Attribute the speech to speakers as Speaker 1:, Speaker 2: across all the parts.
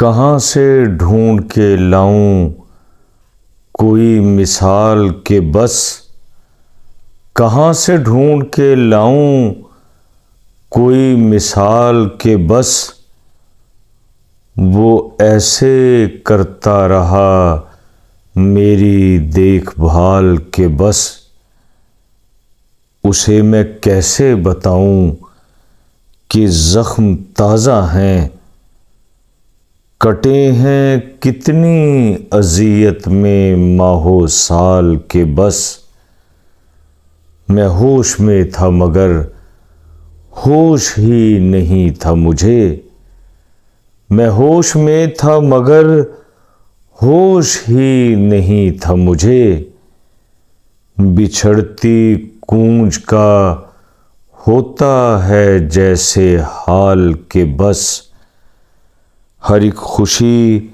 Speaker 1: कहाँ से ढूंढ के लाऊं कोई मिसाल के बस, कहाँ से ढूंढ के लाऊं कोई मिसाल के बस। वो ऐसे करता रहा मेरी देखभाल के बस। उसे मैं कैसे बताऊं कि ज़ख्म ताज़ा हैं, कटे हैं कितनी अज़ियत में माहो साल के बस। मैं होश में था मगर होश ही नहीं था मुझे, मैं होश में था मगर होश ही नहीं था मुझे। बिछड़ती कूंज का होता है जैसे हाल के बस। हर एक खुशी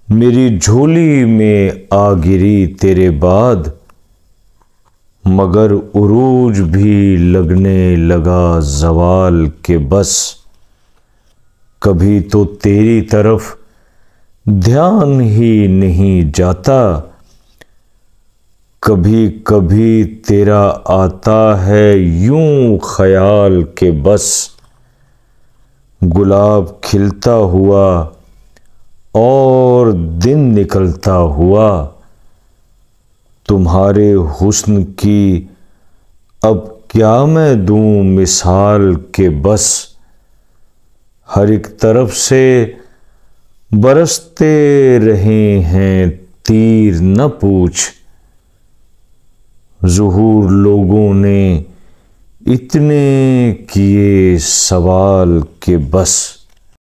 Speaker 1: मेरी झोली में आ गिरी तेरे बाद, मगर उरूज भी लगने लगा ज़वाल के बस। कभी तो तेरी तरफ ध्यान ही नहीं जाता, कभी कभी तेरा आता है यूं ख्याल के बस। गुलाब खिलता हुआ और दिन निकलता हुआ, तुम्हारे हुस्न की अब क्या मैं दूं मिसाल के बस। हर एक तरफ से बरसते रहे हैं तीर न पूछ, ज़ुहूर लोगों ने इतने किए सवाल के बस।